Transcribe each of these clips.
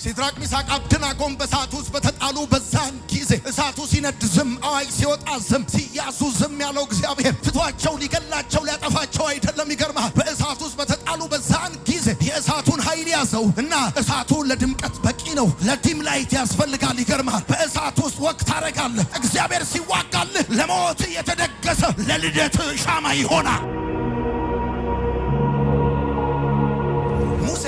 ሲድራቅ ሚሳቅ አብደናጎም በእሳት ውስጥ በተጣሉ በዛን ጊዜ እሳቱ ሲነድ ዝም፣ አዋጅ ሲወጣ ዝም፣ ሲያዙ ዝም ያለው እግዚአብሔር ትቷቸው ሊገላቸው ሊያጠፋቸው አይደለም። ይገርማል። በእሳት ውስጥ በተጣሉ በዛን ጊዜ የእሳቱን ኃይል ያዘው እና እሳቱ ለድምቀት በቂ ነው። ለዲም ላይት ያስፈልጋል። ይገርማል። በእሳት ውስጥ ወቅት ታረጋለህ። እግዚአብሔር ሲዋጋልህ ለሞት የተደገሰ ለልደት ሻማ ይሆናል። ሙሴ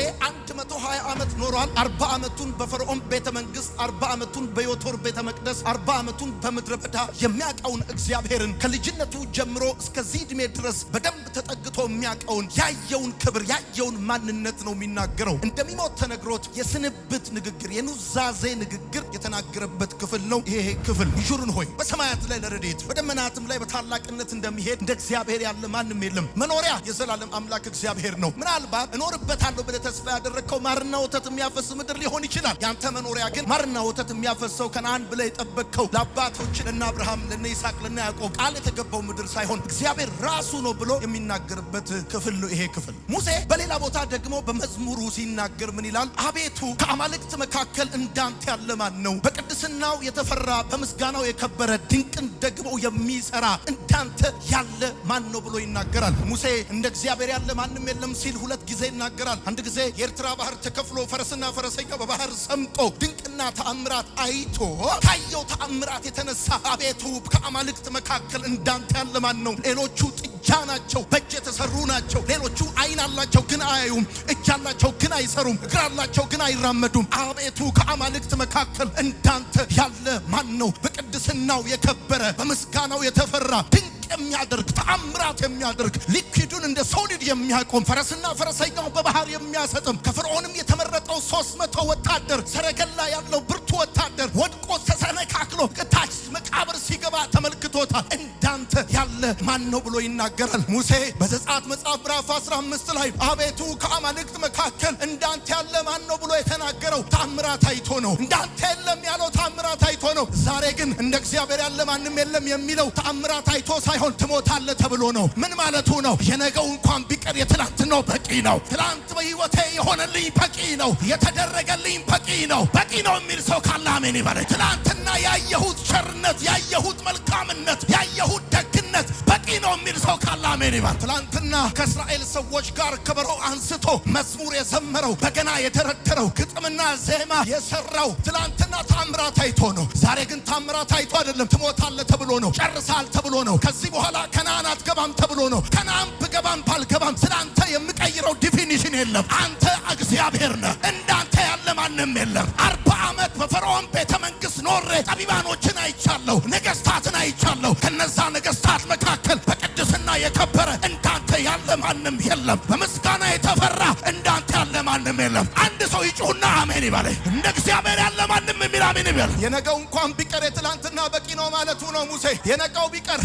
120 ዓመት ኖሯል። 40 ዓመቱን በፈርዖን ቤተ መንግስት፣ 40 ዓመቱን በዮቶር ቤተ መቅደስ፣ 40 ዓመቱን በምድረ በዳ የሚያውቀውን እግዚአብሔርን ከልጅነቱ ጀምሮ እስከዚህ ዕድሜ ድረስ በደንብ ተጠግቶ የሚያውቀውን ያየውን ክብር ያየውን ማንነት ነው የሚናገረው። እንደሚሞት ተነግሮት የስንብት ንግግር የኑዛዜ ንግግር የተናገረበት ክፍል ነው ይሄ ክፍል። ይሹርን ሆይ በሰማያት ላይ ለረድኤት በደመናትም ላይ በታላቅነት እንደሚሄድ እንደ እግዚአብሔር ያለ ማንም የለም። መኖሪያ የዘላለም አምላክ እግዚአብሔር ነው። ምናልባት እኖርበታለሁ ብለህ ተስፋ ያደረግከው ማርና ወተት የሚያፈስ ምድር ሊሆን ይችላል። ያንተ መኖሪያ ግን ማርና ወተት የሚያፈሰው ከነዓን ብለህ የጠበቅከው ለአባቶች ለነ አብርሃም ለነ ይስሐቅ ለነ ያዕቆብ ቃል የተገባው ምድር ሳይሆን እግዚአብሔር ራሱ ነው ብሎ የሚናገርበት ክፍል ነው ይሄ ክፍል። ሙሴ በሌላ ቦታ ደግሞ በመዝሙሩ ሲናገር ምን ይላል? አቤቱ ከአማልክት መካከል እንዳንተ ያለ ማን ነው? በቅድስናው የተፈራ በምስጋናው የከበረ ድንቅን ደግሞ የሚሰራ እንዳንተ ያለ ማን ነው ብሎ ይናገራል። ሙሴ እንደ እግዚአብሔር ያለ ማንም የለም ሲል ሁለት ጊዜ ይናገራል። አንድ ጊዜ የኤርትራ ባህር ተከፍሎ ፈረስና ፈረሰኛው በባህር ሰምጦ ድንቅና ተአምራት አይቶ ካየው ተአምራት የተነሳ አቤቱ ከአማልክት መካከል እንዳንተ ያለ ማን ነው? ሌሎቹ ጥጃ ናቸው፣ በእጅ የተሰሩ ናቸው። ሌሎቹ ዓይን አላቸው ግን አያዩም፣ እጅ አላቸው ግን አይሰሩም፣ እግር አላቸው ግን አይራመዱም። አቤቱ ከአማልክት መካከል እንዳንተ ያለ ማን ነው? በቅድስናው የከበረ በምስጋናው የተፈራ ድንቅ የሚያደርግ ተአምራት የሚያደርግ ሊኩዱን እንደ ሶሊድ የሚያቆም ፈረስና ፈረሰኛው በባህር የሚያሰጥም ከፈርዖንም የተመረጠው 300 ወታደር ሰረገላ ያለው ብርቱ ወታደር ወድቆ ተሰነካክሎ ከታች መቃብር ሲገባ ተመልክቶታል። እንዳንተ ያለ ማን ነው ብሎ ይናገራል ሙሴ በዘጸአት መጽሐፍ ምዕራፍ 15 ላይ አቤቱ ከአማልክት መካከል እንዳንተ ያለ ማን ነው ብሎ የተናገረው ተአምራት አይቶ ነው። እንዳንተ የለም ያለው ተአምራት አይቶ ነው። ዛሬ ግን እንደ እግዚአብሔር ያለ ማንም የለም የሚለው ተአምራት አይቶ ሳይሆን ትሞታለህ ተብሎ ነው። ምን ማለቱ ነው? የነገው እንኳን ቢቀር የትላንትናው በቂ ነው። ትላንት በህይወቴ የሆነልኝ በቂ ነው፣ የተደረገልኝ በቂ ነው። በቂ ነው የሚል ሰው ካለ አሜን ይበል። ትላንትና ያየሁት ቸርነት፣ ያየሁት መልካምነት፣ ያየሁት ደግነት በቂ ነው የሚል ሰው ካለ አሜን ይበል። ትላንትና ከእስራኤል ሰዎች ጋር ከበሮ አንስቶ መዝሙር የዘመረው በገና የደረደረው ግጥምና ዜማ የሰራው ትላንትና ተአምራት አይቶ ነው። ዛሬ ግን ተአምራት አይቶ አይደለም፣ ትሞታለህ ተብሎ ነው፣ ጨርሳል ተብሎ ነው። ከዚህ በኋላ ከነዓን አትገባም ተብሎ ነው። ከነዓን ብገባም ባልገባም ስላንተ የምቀይረው ዲፊኒሽን የለም። አንተ እግዚአብሔር ነህ። እንዳንተ ያለ ማንም የለም። 40 ዓመት በፈርዖን ቤተ መንግስት ኖሬ ጠቢባኖችን አይቻለሁ፣ ነገስታትን አይቻለሁ። ከነዛ ነገስታት መካከል በቅድስና የከበረ እንዳንተ ያለ ማንም የለም። በምስጋና የተፈራ እንዳንተ ያለ ማንም የለም። አንድ ሰው ይጩህና አሜን ይበል። እንደ እግዚአብሔር ያለ ማንም የሚል አሜን ይበል። የነገው እንኳን ቢቀር የትላንትና በቂ ነው ማለቱ ነው ሙሴ። የነገው ቢቀር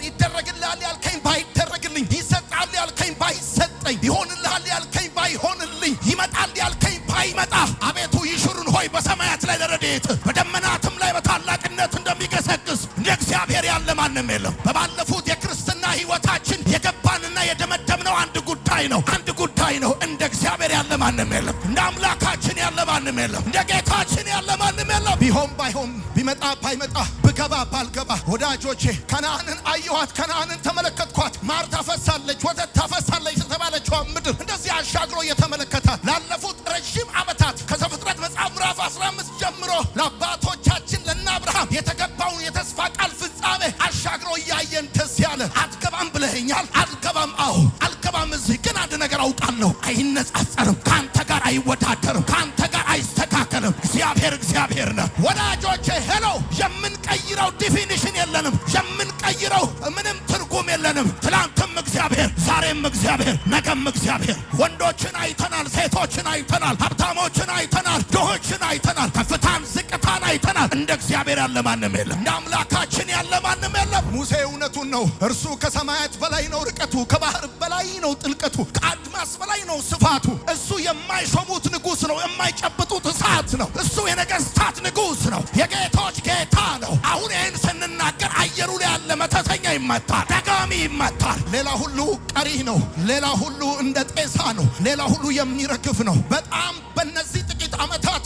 ይደረግልሃል ያልከኝ ባይደረግልኝ፣ ይሰጣል ያልከኝ ባይሰጠኝ፣ ይሆንልሃል ያልከኝ ባይሆንልኝ፣ ይመጣል ያልከኝ ባይመጣ አቤቱ ይሹርን ሆይ በሰማያት ላይ ለረድኤት በደመናትም ላይ በታላቅነት እንደሚገሰግስ እንደ እግዚአብሔር ያለ ማንም የለም። በባለፉት የክርስትና ህይወታችን የገባንና የደመደምነው አንድ ጉዳይ ነው። እንደ እግዚአብሔር ያለ ማንም የለም። እንደ አምላካችን ያለ ማንም የለም። እንደ ጌታችን ያለ ማንም የለም። ቢሆን ባይሆን ቢመጣ ባይመጣ ብገባ ባልገባ ወዳጆቼ ከነዓንን አየኋት፣ ከነዓንን ተመለከትኳት። ማር ታፈሳለች፣ ወተት ታፈሳለች የተባለችዋ ምድር እንደዚህ አሻግሮ እየተመለከታት ላለፉት ረጅም ዓመታት ከዘፍጥረት መጽሐፍ ምዕራፍ 15 ጀምሮ ለአባቶቻችን ለነ አብርሃም የተገባውን የተስፋ ቃል ፍጻሜ አሻግሮ እያየን ደስ ያለ። አትገባም ብለኸኛል። አልገባም። አዎ አልገባም። እዚህ ግን አንድ ነገር አውቃለሁ፣ አይነጻጸርም፣ ከአንተ ጋር አይወዳደርም፣ ከአንተ ጋር አይስተካከልም። እግዚአብሔር ነው። ወዳጆቼ ሄሎ፣ የምንቀይረው ዲፊኒሽን የለንም፣ የምንቀይረው ምንም ትርጉም የለንም። ትላንትም እግዚአብሔር፣ ዛሬም እግዚአብሔር፣ ነገም እግዚአብሔር። ወንዶችን አይተናል፣ ሴቶችን አይተናል፣ ሀብታሞችን አይተናል፣ ድሆችን አይተናል፣ ከፍታን ዝቅታን አይተናል። እንደ እግዚአብሔር ያለ ማንም የለም። እንደ አምላካችን ያለ ማንም የለም። ሙሴ እውነቱን ነው። እርሱ ከሰማያት በላይ ነው ርቀቱ፣ ከባህር በላይ ነው ጥልቀቱ፣ ከአድማስ በላይ ነው ስፋቱ። እሱ የማይሾሙት ንጉሥ ነው፣ የማይጨብጡት እሳት ነው። እሱ የነገስታት ንጉሥ ነው፣ የጌቶች ጌታ ነው። አሁን ይህን ስንናገር አየሩ ላይ ያለ መተተኛ ይመታል፣ ደጋሚ ይመታል። ሌላ ሁሉ ቀሪ ነው። ሌላ ሁሉ እንደ ጤዛ ነው። ሌላ ሁሉ የሚረግፍ ነው። በጣም በእነዚህ ጥቂት ዓመታት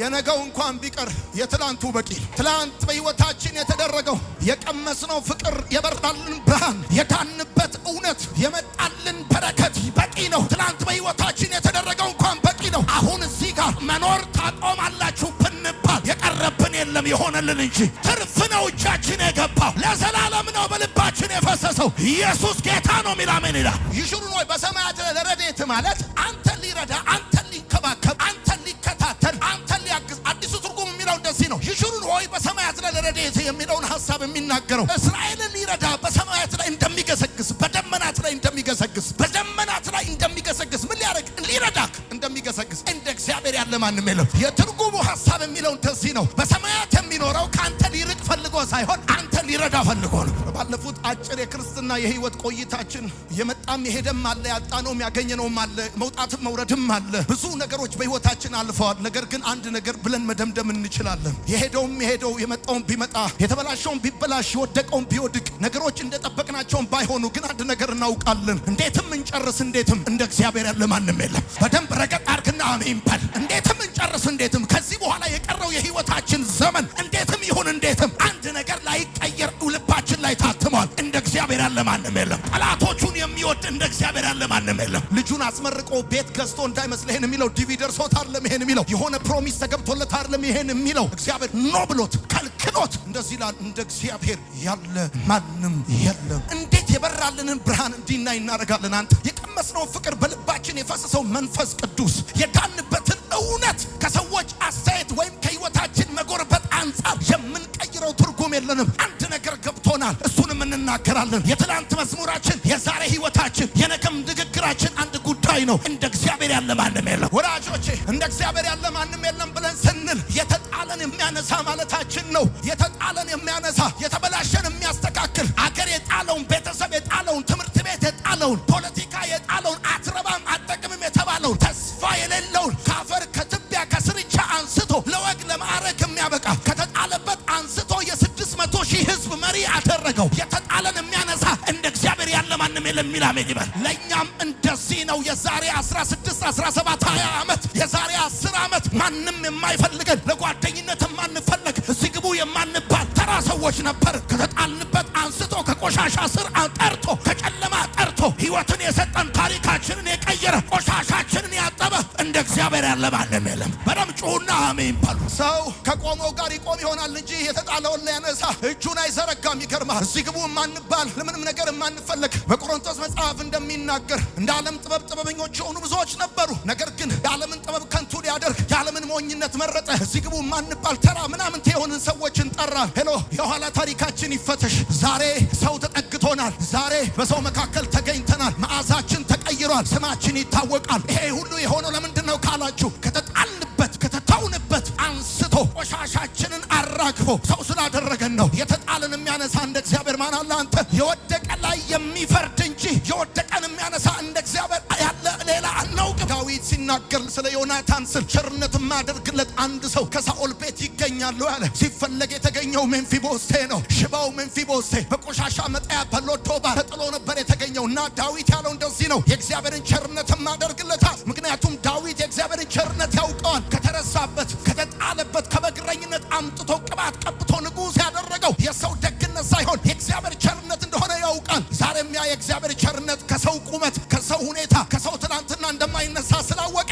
የነገው እንኳን ቢቀር የትላንቱ በቂ። ትላንት በሕይወታችን የተደረገው የቀመስነው ፍቅር፣ የበራልን ብርሃን፣ የዳንበት እውነት፣ የመጣልን በረከት በቂ ነው። ትላንት በሕይወታችን የተደረገው እንኳን በቂ ነው። አሁን እዚህ ጋር መኖር ታቆማላችሁ ብንባል የቀረብን የለም የሆነልን እንጂ ትርፍ ነው እጃችን የገባው። ለዘላለም ነው በልባችን የፈሰሰው። ኢየሱስ ጌታ ነው ሚል አሜን ይላል። ይሽሩን ወይ በሰማያት ለረድኤት ማለት አንተን ሊረዳ፣ አንተን ሊንከባከብ፣ አንተን ሊከታተል፣ አንተን ሊያግዝ። አዲሱ ትርጉም የሚለው እንደዚህ ነው። ይሽሩን ወይ በሰማያት ለረድኤት የሚለውን ሐሳብ የሚናገረው እስራኤልን ሊረዳ በሰማያት ላይ እንደሚገሰግስ፣ በደመናት ላይ እንደሚገሰግስ፣ በደመናት ላይ እንደሚገሰግስ ምን ሊያደርግ ሊረዳክ እንደሚገሰግስ እንደ እግዚአብሔር ያለ ማንም የለም። የትርጉሙ ሐሳብ የሚለው እንደዚህ ነው። በሰማያት የሚኖረው ከአንተ ሊርቅ ፈልጎ ሳይሆን አንተ ሊረዳ ፈልጎ ነው። ባለፉት አጭር የክርስትና የህይወት ቆይታችን የመጣም የሄደም አለ፣ ያጣነውም ያገኘነውም አለ፣ መውጣትም መውረድም አለ። ብዙ ነገሮች በህይወታችን አልፈዋል። ነገር ግን አንድ ነገር ብለን መደምደም እንችላለን። የሄደውም የሄደው፣ የመጣውም ቢመጣ፣ የተበላሸውም ቢበላሽ፣ የወደቀውም ቢወድቅ፣ ነገሮች እንደጠበቅናቸውም ባይሆኑ ግን አንድ ነገር እናውቃለን። እንዴትም እንጨርስ፣ እንዴትም እንደ እግዚአብሔር ያለ ማንም የለም። በደንብ ረገጥ አድርግና አሜን በል። እንዴትም እንጨርስ፣ እንዴትም ከዚህ በኋላ የቀረው የህይወታችን ዘመን እንዴትም ይሁን እንዴትም አንድ ነገር ላይ ቀየር ልባችን ላይ ታትሟል። እንደ እግዚአብሔር ያለ ማንም የለም። ጠላቶቹን የሚወድ እንደ እግዚአብሔር ያለ ማንም የለም። ልጁን አስመርቆ ቤት ገዝቶ እንዳይመስልህ ይሄን የሚለው ዲቪ ደርሶት አይደለም። ይሄን የሚለው የሆነ ፕሮሚስ ተገብቶለት አይደለም። ይሄን የሚለው እግዚአብሔር ኖ ብሎት ከልክሎት እንደዚህ ይላል። እንደ እግዚአብሔር ያለ ማንም የለም። እንዴት የበራልንን ብርሃን እንዲናይ እናደርጋለን። አንተ የቀመስነውን ፍቅር፣ በልባችን የፈሰሰው መንፈስ ቅዱስ፣ የዳንበትን እውነት ከሰዎች አስተያየት ወይም ከህይወታችን መጎርበት አንጻር የምንቀይረው ትርጉም የለንም። አንድ ነገር ገብቶናል፣ እሱንም እንናገራለን። የትላንት መዝሙራችን የዛሬ ህይወታችን የነገም ንግግራችን አንድ ጉዳይ ነው። እንደ እግዚአብሔር ያለ ማንም የለም። ወዳጆቼ እንደ እግዚአብሔር ያለ ማንም የለም ብለን ስንል የተጣለን የሚያነሳ ማለታችን ነው። የተጣለን የሚያነሳ፣ የተበላሸን የሚያስተካክል፣ አገር የጣለውን፣ ቤተሰብ የጣለውን፣ ትምህርት ቤት የጣለውን፣ ፖለቲካ የጣለውን፣ አትረባም አጠቅምም የተባለውን፣ ተስፋ የሌለውን ከአፈር ከትቢያ ከስርቻ አንስቶ ለወግ ለማዕረግ የሚያበቃ ከተጣለበት አንስቶ የ600,000 ህዝብ መሪ አደረገው። የተጣለን የሚያነሳ እንደ እግዚአብሔር ያለ ማንም የለም የሚል አሜን ይበል። ለእኛም እንደዚህ ነው። የዛሬ 16፣ 17፣ 20 ዓመት የዛሬ 10 ዓመት ማንም የማይፈልገን ለጓደኝነት የማንፈለግ እዚህ ግቡ የማንባል ተራ ሰዎች ነበር። ከተጣልንበት አንስቶ ከቆሻሻ ስር ጠርቶ ከጨለማ ጠርቶ ህይወትን የሰጠን ታሪካችንን የቀየረ ቆሻሻችንን ያጠበ እንደ እግዚአብሔር ያለ ማንም የለም። በደም ጩሁና አሜን በሉ። ሰው ከቆመው ጋር ይቆም ይሆናል እንጂ የተጣለውን ሊያነሳ እጁን አይዘረጋም። ይገርማል። እዚህ ግቡ የማንባል ለምንም ነገር የማንፈለግ በቆሮንቶስ መጽሐፍ እንደሚናገር እንደ ዓለም ጥበብ ጥበበኞች የሆኑ ብዙዎች ነበሩ። ነገር ግን የዓለምን ጥበብ ከንቱ ሊያደርግ የዓለምን ሞኝነት መረጠ። እዚህ ግቡ የማንባል ተራ ምናምን የሆንን ሰዎችን ጠራ። ሄሎ የኋላ ታሪካችን ይፈተሽ። ዛሬ ሰው ተጠግቶናል። ዛሬ በሰው መካከል ተገኝተናል። መዓዛችን ተቀይሯል። ስማችን ይታወቃል። ይሄ ሁሉ የሆነው ለምንድን ነው ካላችሁ ከተጣልንበት ከተተውንበት አንስቶ ቆሻሻችንን አራግፎ ሰው ስላደረገን ነው። የተጣልን የሚያነሳ እንደ እግዚአብሔር ማን አለ? አንተ የወደቀ ላይ የሚፈርድ እንጂ የወደቀን የሚያነሳ እንደ እግዚአብሔር ያለ ሌላ አናውቅም። ዳዊት ሲናገር ስለ ዮናታን ስል ቸርነት የማደርግለት አንድ ሰው ከሳኦል ቤት ይገኛሉ ያለ። ሲፈለግ የተገኘው ሜምፊቦስቴ ነው። ሽባው ሜምፊቦስቴ በቆሻሻ መጣያ በሎዶባር ተጥሎ ነበር የተገኘው እና ዳዊት ያለው እንደዚህ ነው፣ የእግዚአብሔርን ቸርነት የማደርግለታል። ምክንያቱም ዳዊት የእግዚአብሔርን ቸርነት ያውቀዋል። ከተረሳበት ከተጣለበት ከበግረኝነት አምጥቶ ቅባት ቀብቶ ንጉሥ ያደረገው የሰው ደግነት ሳይሆን የእግዚአብሔር ቸርነት እንደሆነ ያውቃል። ዛሬም ያ የእግዚአብሔር ቸርነት ከሰው ቁመት፣ ከሰው ሁኔታ፣ ከሰው ትናንትና እንደማይነሳ ስላወቀ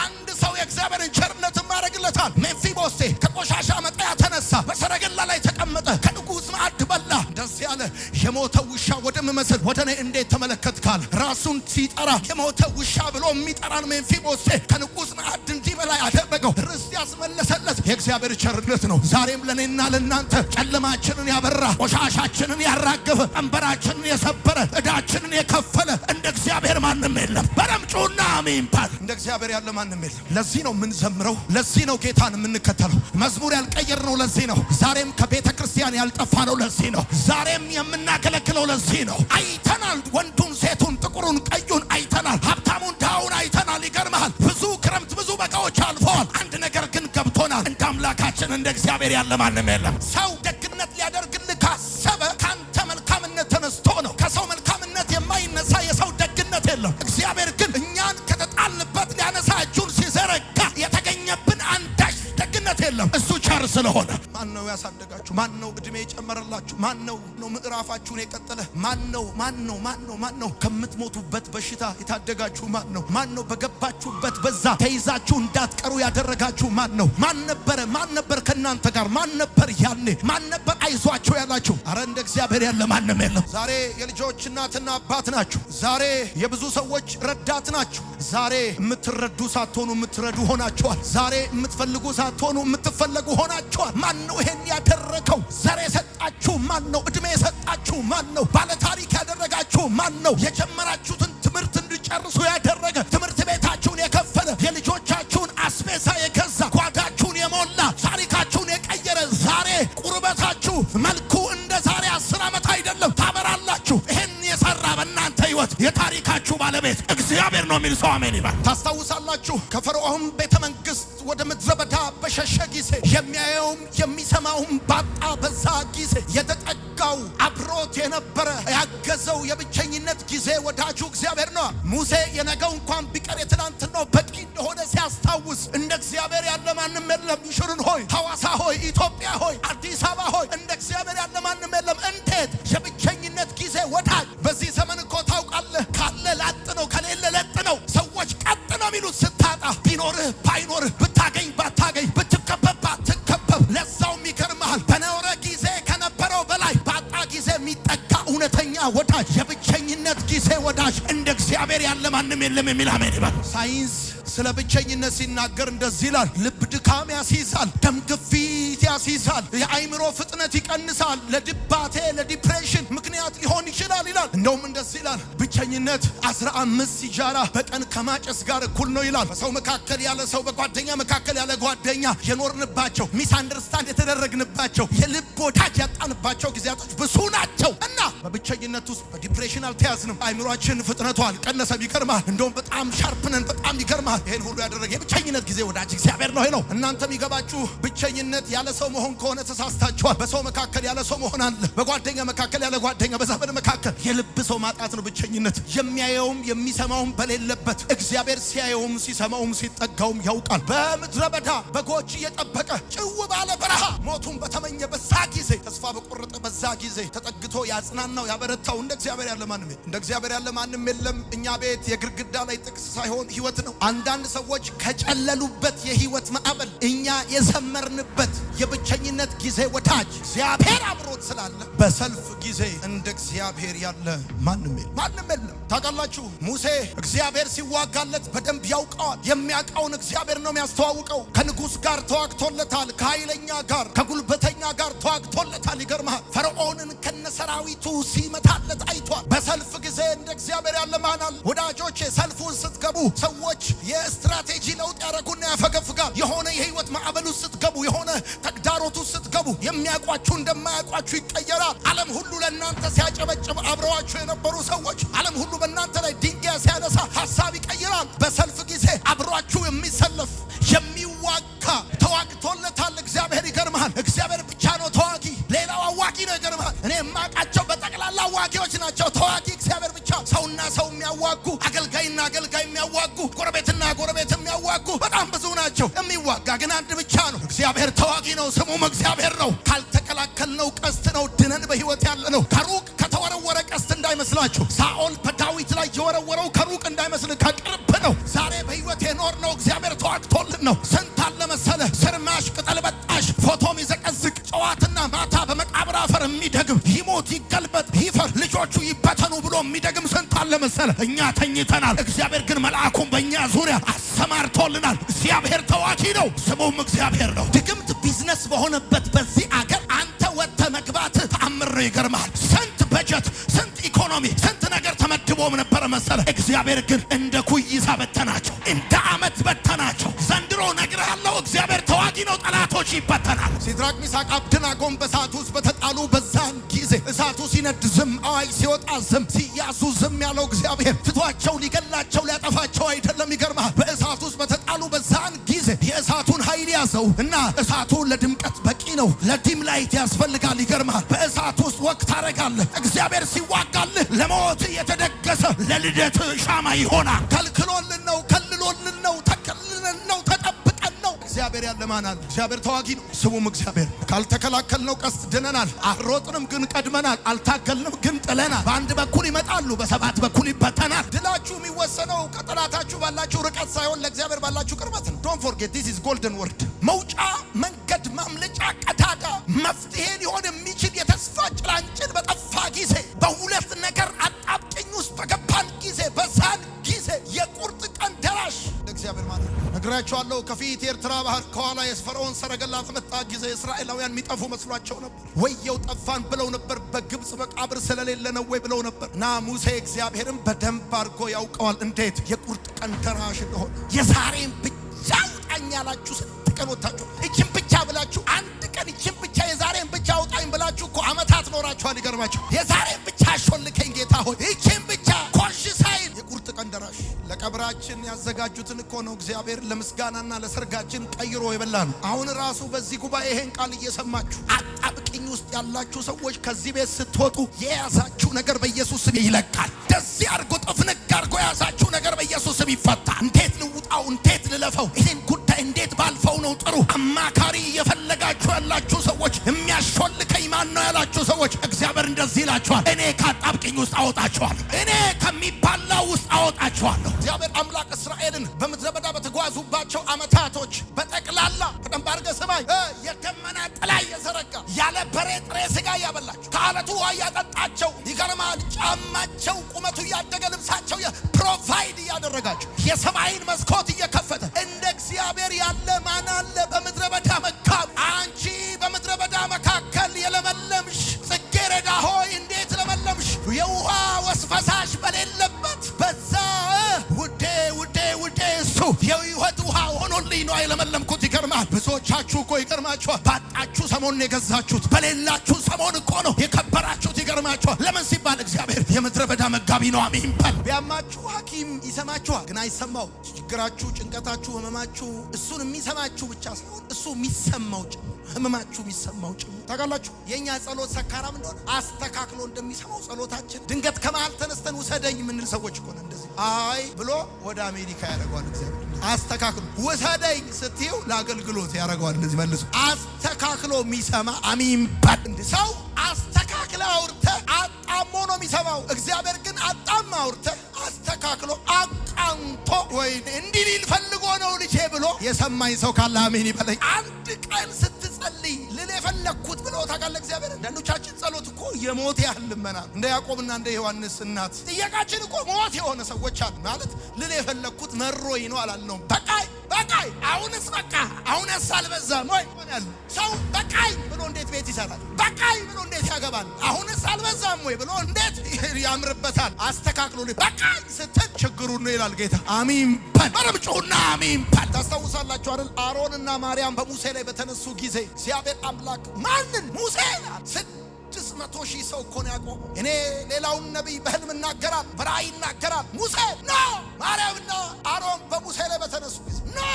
አንድ ሰው የእግዚአብሔርን ቸርነት ማድረግለታል። ሜምፊቦስቴ ከቆሻሻ መጣያ ተነሳ፣ በሰረገላ ላይ ተቀመጠ፣ ከንጉሥ ማዕድ በላ። እንደዚህ ያለ የሞተ ውሻ ወደ ምመስል ወደ እኔ እንዴት ተመለከትካል? ራሱን ሲጠራ የሞተ ውሻ ብሎ የሚጠራን ሜምፊቦስቴ ከንጉሥ ማዕድ እንዲበላ ያደረገው ርስት ያስመለሰለት የእግዚአብሔር ቸርነት ነው። ዛሬም ለእኔና ለእናንተ ጨለማችንን ያበራ፣ ቆሻሻችንን ያራገፈ፣ ቀንበራችንን የሰበረ፣ ዕዳችንን የከፈለ እንደ እግዚአብሔር ማንም የለም። በደም ጩና አሜን ባል። እንደ እግዚአብሔር ያለ ማንም የለም። ለዚህ ነው የምንዘምረው። ለዚህ ነው ጌታን የምንከተለው። መዝሙር ያልቀየር ነው። ለዚህ ነው ዛሬም ከቤተ ክርስቲያን ያልጠፋ ነው። ለዚህ ነው ዛሬም የምናገለግለው። ለዚህ ነው አይተናል። ወንዱን፣ ሴቱን፣ ጥቁሩን፣ ቀዩን አይተናል። ሀብታሙን፣ ድሃውን አይተናል። ይገርምሃል፣ ብዙ ክረምት ብዙ በጋዎች አልፈዋል። አንድ ነገር ግን ገብቶናል። እንደ አምላካችን እንደ እግዚአብሔር ያለ ማንም የለም። ሰው ደግነት ሊያደርግልህ ካሰበ ካንተ መልካምነት ተነስቶ ነው። ከሰው መልካምነት የማይነሳ የሰው ደግነት የለም። እግዚአብሔር ግን እኛን ከተጣልንበት ሊያነሳ እጁን ሲዘረጋ የተገኘብን አንዳች የለም። እሱ ቸር ስለሆነ ማን ነው ያሳደጋችሁ? ማን ነው እድሜ የጨመረላችሁ? ማን ነው ምዕራፋችሁን የቀጠለ? ማን ነው ከምትሞቱበት በሽታ የታደጋችሁ? ማን ነው በገባችሁበት በዛ ተይዛችሁ እንዳትቀሩ ያደረጋችሁ? ማን ነው? ማን ነበር ከናንተ ጋር? ማን ነበር ያኔ? ማን ነበር አይዟችሁ ያላችሁ? አረ እንደ እግዚአብሔር ያለ ማንም የለም። ዛሬ የልጆች እናትና አባት ናችሁ። ዛሬ የብዙ ሰዎች ረዳት ናችሁ። ዛሬ የምትረዱ ሳትሆኑ የምትረዱ ሆናችኋል። ዛሬ የምትፈልጉ ሳትሆኑ የምትፈለጉ ሆናችኋል። ማን ነው ይሄን ያደረገው? ዘር የሰጣችሁ ማን ነው? እድሜ የሰጣችሁ ማን ነው? ባለታሪክ ያደረጋችሁ ማን ነው? የጀመራችሁትን ትምህርት እንዲጨርሱ ያደረገ፣ ትምህርት ቤታችሁን የከፈለ፣ የልጆቻችሁን አስቤዛ የገዛ፣ ጓዳችሁን የሞላ፣ ታሪካችሁን የቀየረ። ዛሬ ቁርበታችሁ መልኩ እንደ ዛሬ 10 ዓመት አይደለም። ታበራላችሁ። ይሄን የሰራ በእናንተ ሕይወት የታሪካችሁ ባለቤት እግዚአብሔር ነው የሚል ሰው አሜን ይባል። ታስታውሳላችሁ ከፈርዖን ቤተ መንግስት ወደ ምድረ በዳ በሸሸ ጊዜ የሚያየውም የሚሰማውም ባጣ በዛ ጊዜ የተጠጋው አብሮት የነበረ ያገዘው የብቸኝነት ጊዜ ወዳጁ እግዚአብሔር ነው። ሙሴ የነገው እንኳን ቢቀር የትናንትናው በቂ እንደሆነ ሲያስታውስ እንደ እግዚአብሔር ያለ ማንም የለም። ይሽሩን ሆይ፣ ሐዋሳ ሆይ፣ ኢትዮጵያ ሆይ፣ አዲስ አበባ ሆይ እንደ እግዚአብሔር ያለ ማንም የለም። እንዴት የብቸኝነት ጊዜ ወዳጅ! በዚህ ዘመን እኮ ታውቃለህ፣ ካለ ላጥ ነው፣ ከሌለ ለጥ ነው። ሰዎች ቀጥ ነው የሚሉት ስታጣ፣ ቢኖርህ ባይኖርህ፣ ብታገኝ ባታገኝ፣ ብትከበብ ባትከበብ። ለዛውም ይገርምሃል በኖረ ጊዜ ከነበረው በላይ ባጣ ጊዜ የሚጠጋ እውነተኛ ወዳጅ፣ የብቸኝነት ጊዜ ወዳጅ እንደ እግዚአብሔር ያለ ማንም የለም የሚል አሜን ይባል። ሳይንስ ስለ ብቸኝነት ሲናገር እንደዚህ ይላል። ልብ ድካም ያስይዛል፣ ደም ግፊት ያስይዛል፣ የአይምሮ ፍጥነት ይቀንሳል፣ ለድባቴ ለዲፕሬሽን ምክንያት ሊሆን ይችላል ይላል። እንደውም እንደዚህ ይላል፣ ብቸኝነት 15 ሲጃራ በቀን ከማጨስ ጋር እኩል ነው ይላል። በሰው መካከል ያለ ሰው፣ በጓደኛ መካከል ያለ ጓደኛ የኖርንባቸው፣ ሚስ አንደርስታንድ የተደረግንባቸው፣ የልብ ወዳጅ ያጣንባቸው ጊዜያቶች ብዙ ናቸው እና በብቸኝነት ውስጥ በዲፕሬሽን አልተያዝንም። አይምሮአችን ፍጥነቱ አልቀነሰም። ይገርማል። እንደውም በጣም ሻርፕነን፣ በጣም ይገርማል። ይሄን ሁሉ ያደረገ የብቸኝነት ጊዜ ወዳጅ እግዚአብሔር ነው ነው። እናንተም ይገባችሁ፣ ብቸኝነት ያለ ሰው መሆን ከሆነ ተሳስታችኋል። በሰው መካከል ያለ ሰው መሆን አለ። በጓደኛ መካከል ያለ ጓደኛ፣ በዘመድ መካከል የልብ ሰው ማጣት ነው ብቸኝነት። የሚያየውም የሚሰማውም በሌለበት እግዚአብሔር ሲያየውም ሲሰማውም ሲጠጋውም ያውቃል። በምድረ በዳ በጎች እየጠበቀ ጭው ባለ በረሃ ሞቱን በተመኘ በዛ ጊዜ፣ ተስፋ በቆረጠ በዛ ጊዜ ተጠግቶ ያጽናናው ያበረታው እንደ እግዚአብሔር ያለ ማንም የለም። እንደ እግዚአብሔር ያለ ማንም የለም። እኛ ቤት የግድግዳ ላይ ጥቅስ ሳይሆን ሕይወት ነው። አንዳንድ ሰዎች ከጨለሉበት የህይወት ማዕበል እኛ የዘመርንበት የብቸኝነት ጊዜ ወዳጅ እግዚአብሔር አብሮት ስላለ በሰልፍ ጊዜ እንደ እግዚአብሔር ያለ ማንም የለም። ታውቃላችሁ ሙሴ እግዚአብሔር ሲዋጋለት በደንብ ያውቀዋል። የሚያውቀውን እግዚአብሔር ነው የሚያስተዋውቀው። ከንጉሥ ጋር ተዋግቶለታል፣ ከኃይለኛ ጋር ከጉልበተኛ ጋር ተዋግቶለታል። ይገርምሃል ፈርዖንን ከነሰራዊቱ ሲመታለት አይቷል። በሰልፍ ጊዜ እንደ እግዚአብሔር ያለ ማን አለ? ወዳጆቼ ሰልፉን ስትገቡ ሰዎች የስትራቴጂ ለውጥ ያደረጉና ያፈገፍጋል። የሆነ የህይወት ማዕበል ውስጥ ስትገቡ፣ የሆነ ተግዳሮት ውስጥ ስትገቡ የሚያውቋችሁ እንደማያውቋችሁ ይቀየራል። ዓለም ሁሉ ለእናንተ ሲያጨበጭብ አብረዋችሁ የነበሩ ሰዎች ዓለም ሁሉ በእናንተ ላይ ድንጋይ ሲያነሳ ሀሳብ ይቀይራል። በሰልፍ ጊዜ አብሯችሁ የሚሰለፍ የሚዋጋ ተዋግቶለታል እግዚአብሔር። ይገርምሃል እግዚአብሔር ብቻ ነው ተዋጊ፣ ሌላው አዋጊ ነው። ይገርምሃል እኔ የማውቃቸው በጠቅላላ አዋጊዎች ናቸው። ተዋጊ እግዚአብሔር ብቻ። ሰውና ሰው የሚያዋጉ፣ አገልጋይና አገልጋይ የሚያዋጉ፣ ጎረቤትና ጎረቤት የሚያዋጉ በጣም ብዙ ናቸው። የሚዋጋ ግን አንድ ብቻ ነው። እግዚአብሔር ተዋጊ ነው፣ ስሙም እግዚአብሔር ነው። ካልተከላከልነው ቀስት ነው ድነን በህይወት ያለ ነው። ከሩቅ ከተወረወረ ቀስት እንዳይመስላችሁ። ሳኦል በዳዊት ላይ የወረወረው ከሩቅ እንዳይመስል ከቅርብ ነው። ዛሬ በህይወት የኖርነው እግዚአብሔር ተዋግቶልን ነው። ስንት አለ መሰለ ስርማሽ ቅጠል በጣሽ ፎቶ ሚዘቀዝቅ ጨዋትና ማታ በመቃብር አፈር የሚደግም ይሞት ይገልበጥ ይፈር ልጆቹ ይበተኑ ብሎ የሚደግም ስንት አለ መሰለ። እኛ ተኝተናል፣ እግዚአብሔር ግን መልአኩን በእኛ ዙሪያ አሰማርቶልናል። እግዚአብሔር ተዋጊ ነው፣ ስሙም እግዚአብሔር ነው። ድግምት ቢዝነስ በሆነበት በዚህ አገር አንተ ወጥተህ መግባት ተአምር ነው። ይገርምሃል ስንት በጀት፣ ስንት ኢኮኖሚ፣ ስንት ነገር ተመድቦም ነበረ መሰለ። እግዚአብሔር ግን እንደ ኩይሳ በተናቸው፣ እንደ አመት በተናቸው። ዘንድሮ ነግሬሃለሁ እግዚአብሔር ተዋጊ ነው፣ ጠላቶች ይበተናል። ሲድራቅ ሚሳቅ አብደናጎም በእሳት ውስጥ በተጣሉ በዛን ጊዜ እሳቱ ሲነድ ዝም፣ አዋጅ ሲወጣ ዝም፣ ሲያዙ ዝም ያለው እግዚአብሔር ትቷቸው ሊገላቸው ሊያጠፋቸው አይደለም። ይገርምሃል በእሳት ውስጥ በተጣሉ በዛን ጊዜ የእሳቱን ኃይል ያዘው እና እሳቱ ለድምቀት በቂ ነው፣ ለዲም ላይት ያስፈልጋል። ይገርምሃል በእሳት ውስጥ ወቅት ታደርጋለህ። እግዚአብሔር ሲዋጋልህ ለሞት የተደገሰ ለልደት ሻማ ይሆናል። ከልክሎልን ነው፣ ከልሎልን ነው፣ ተከልለን ነው፣ ተጠብቀን ነው። እግዚአብሔር ያለ ማን አለ? እግዚአብሔር ተዋጊ ነው፣ ስሙም እግዚአብሔር። ካልተከላከልነው ቀስት ድነናል። አልሮጥንም ግን ቀድመናል። አልታገልንም ግን ጥለናል። በአንድ በኩል ይመጣሉ፣ በሰባት በኩል ይበተናል። ድላችሁ የሚወሰነው ከጠላታችሁ ባላችሁ ርቀት ሳይሆን ለእግዚአብሔር ባላችሁ ቅርበት ነው። ዶንት ፎርጌት ዲስ ኢዝ ጎልደን ወርድ። መውጫ መንገድ፣ ማምለጫ ቀዳዳ፣ መፍትሄ ሊሆን የሚችል የተስፋ ጭላንጭል በጠፋ ጊዜ፣ በሁለት ነገር አጣብቂኝ ውስጥ በገባን ጊዜ፣ በዛን ጊዜ የቁርጥ ቀን ደራሽ እግዚአብሔር ማለት ነው። ነግራችኋለሁ። ከፊት የኤርትራ ባህር፣ ከኋላ የፈርዖን ሰረገላ በመጣ ጊዜ እስራኤላውያን የሚጠፉ መስሏቸው ነበር። ወየው ጠፋን ብለው ነበር። በግብፅ መቃብር ስለሌለ ነው ወይ ብለው ነበር። እና ሙሴ እግዚአብሔርን በደንብ አድርጎ ያውቀዋል እንዴት የቁርጥ ቀን ደራሽ እንደሆነ። የዛሬን ብቻ አውጣኝ ያላችሁ ስንት ቀን ወጣችሁ? እቺን ብቻ ብላችሁ አንድ ቀን እቺን ብቻ የዛሬን ብቻ አውጣኝ ብላችሁ እኮ አመታት ኖራችኋል። ይገርማችሁ። የዛሬን ብቻ አሾልከኝ ጌታ ሆይ እቺን ብቻ ኮሽ ሳይል የቁርጥ ቀን ደራሽ። ለቀብራችን ያዘጋጁትን እኮ ነው እግዚአብሔር ለምስጋናና ለሰርጋችን ቀይሮ የበላ ነው። አሁን ራሱ በዚህ ጉባኤ ይሄን ቃል እየሰማችሁ አጣብቂኝ ውስጥ ያላችሁ ሰዎች ከዚህ ቤት ስትወጡ የያዛችሁ ነገር በኢየሱስ ስም ይለቃል። እንደዚህ አድርጎ ጥፍንግ አድርጎ የያዛችሁ ነገር በኢየሱስ ስም ይፈታል። እንዴት ልውጣው? እንዴት ልለፈው? ይሄን ጉዳይ እንዴት ባልፈው ነው ጥሩ? አማካሪ እየፈለጋችሁ ያላችሁ ሰዎች፣ የሚያሾልከኝ ማን ነው ያላችሁ ሰዎች፣ እግዚአብሔር እንደዚህ ይላችኋል፣ እኔ ከአጣብቂኝ ውስጥ አወጣችኋለሁ። እኔ ከሚባላው ውስጥ አወጣችኋለሁ። እግዚአብሔር አምላክ እስራኤልን በምድረ በዳ በተጓዙባቸው አመታቶች በጠቅላላ በደንብ አድርገህ ስማኝ፣ የደመና ጥላ እየዘረጋ ያለ በሬ ጥሬ ስጋ እያበላቸው ከአለቱ ውሃ እያጠጣቸው፣ ይገርማል፣ ጫማቸው ቁመቱ እያደገ ልብሳቸው ፕሮቫይድ እያደረጋቸው፣ የሰማይን መስኮት እየከፈተ እንደ እግዚአብሔር ያለ ማን አለ? በምድረ በዳ መካብ፣ አንቺ በምድረ በዳ መካከል የለመለምሽ ጽጌረዳ ሆይ እንዴት ለመለምሽ! የውሃ ወስፈሳሽ በሌለበት በዛ ውዴ ውዴ ውዴ እሱ የህይወት ውሃ ሆኖልኝ ነው የለመለምኩት። ይገርማል። ብዙዎቻችሁ እኮ ይገርማችኋል፣ ባጣችሁ ሰሞን የገዛችሁት፣ በሌላችሁ ሰሞን እኮ ነው የከበራችሁት። ይገርማችኋል። ለምን ሲባል እግዚአብሔር የምድረ በዳ መጋቢ ነው። አሜን በል። ቢያማችሁ ሐኪም ይሰማችኋል፣ ግን አይሰማው። ችግራችሁ፣ ጭንቀታችሁ፣ ህመማችሁ እሱን የሚሰማችሁ ብቻ ሳይሆን እሱ የሚሰማው ጭምር፣ ህመማችሁ የሚሰማው ጭምር። ታውቃላችሁ የኛ ጸሎት ሰካራም እንደሆነ አስተካክሎ እንደሚሰማው ጸሎታችን ድንገት ከመሃል ተነስተን ውሰደኝ የምንል ሰዎች እኮ ነው። እንደዚህ አይ ብሎ ወደ አሜሪካ ያደርገዋል እግዚአብሔር። አስተካክሎ ውሰደኝ ስትዩ ለአገልግሎት ያደርገዋል። እንደዚህ መልሶ አስተካክሎ የሚሰማ አሜን ባድ። ሰው አስተካክለ አውርተ አጣሞ ነው የሚሰማው። እግዚአብሔር ግን አጣም አውርተ አስተካክሎ አቃንቶ ወይ እንዲህ ሊል ፈልጎ ነው ልጄ ብሎ የሰማኝ ሰው ካለ አሜን ይበለኝ። አንድ ቀን ስትጸልይ ልል የፈለግኩት ብሎ ታውቃለህ እግዚአብሔር። አንዳንዶቻችን ጸሎት እኮ የሞት ያህል ልመና፣ እንደ ያዕቆብና እንደ ዮሐንስ እናት ጥያቄያችን እኮ ሞት የሆነ ሰዎች አሉ። ማለት ልል የፈለግኩት መሮኝ ነው አላልነውም። በቃይ በቃይ፣ አሁንስ በቃ፣ አሁንስ አልበዛም ወይ ያለ ሰው በቃይ ብሎ እንዴት ቤት ይሰራል? በቃይ ብሎ እንዴት ያገባል? አሁንስ አልበዛም ወይ ብሎ እንዴት ያምርበታል? አስተካክሎ በቃይ ስትል ችግሩን ነው ይላል ጌታ። አሜን በል። በረምጩና አሜን በል። ታስታውሳላችሁ አይደል? አሮንና ማርያም በሙሴ ላይ በተነሱ ጊዜ እግዚአብሔር አምላክ ማንን? ሙሴ 600,000 ሰው እኮ ነው ያቆመው። እኔ ሌላውን ነቢይ በህልም እናገራል፣ በራእይ እናገራል። ሙሴ ነው። ማርያምና አሮን በሙሴ ላይ በተነሱ ጊዜ ነው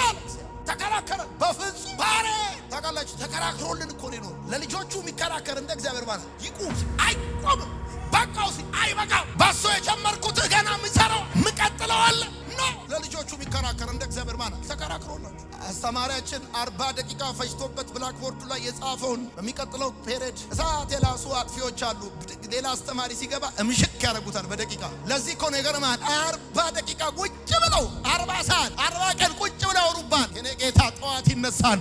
ተከራከረ። በፍጹም ባሬ ታውቃላችሁ፣ ተከራክሮልን እኮ ነው። ለልጆቹ የሚከራከር እንደ እግዚአብሔር ማለት ይቁም አይቆምም። በቃው አይበቃም። በሱ የጀመርኩት ገና የምሰራው የምቀጥለው አለ ነው። ለልጆቹ የሚከራከር እንደ እግዚአብሔር ማለት ተከራክሮላችሁ። አስተማሪያችን 40 ደቂቃ ፈጅቶበት ብላክቦርዱ ላይ የጻፈውን በሚቀጥለው ፔሬድ እሳት የላሱ አጥፊዎች አሉ። ሌላ አስተማሪ ሲገባ እምሽክ ያደርጉታል በደቂቃ። ለዚህ እኮ ነው ይገርማል። 40 ደቂቃ ቁጭ ብለው 40 ሰዓት 40 ቀን ቁጭ ብለው ያወሩባል። የኔ ጌታ ጠዋት ይነሳል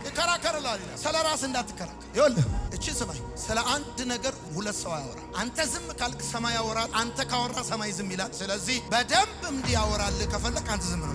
ይከራከርላል። ስለ ራስ እንዳትከራከር። ይኸውልህ እቺ ስማኝ፣ ስለ አንድ ነገር ሁለት ሰው ያወራ። አንተ ዝም ካልክ ሰማይ ያወራል። አንተ ካወራ ሰማይ ዝም ይላል። ስለዚህ በደንብ እንዲያወራልህ ከፈለክ አንተ ዝም ነው።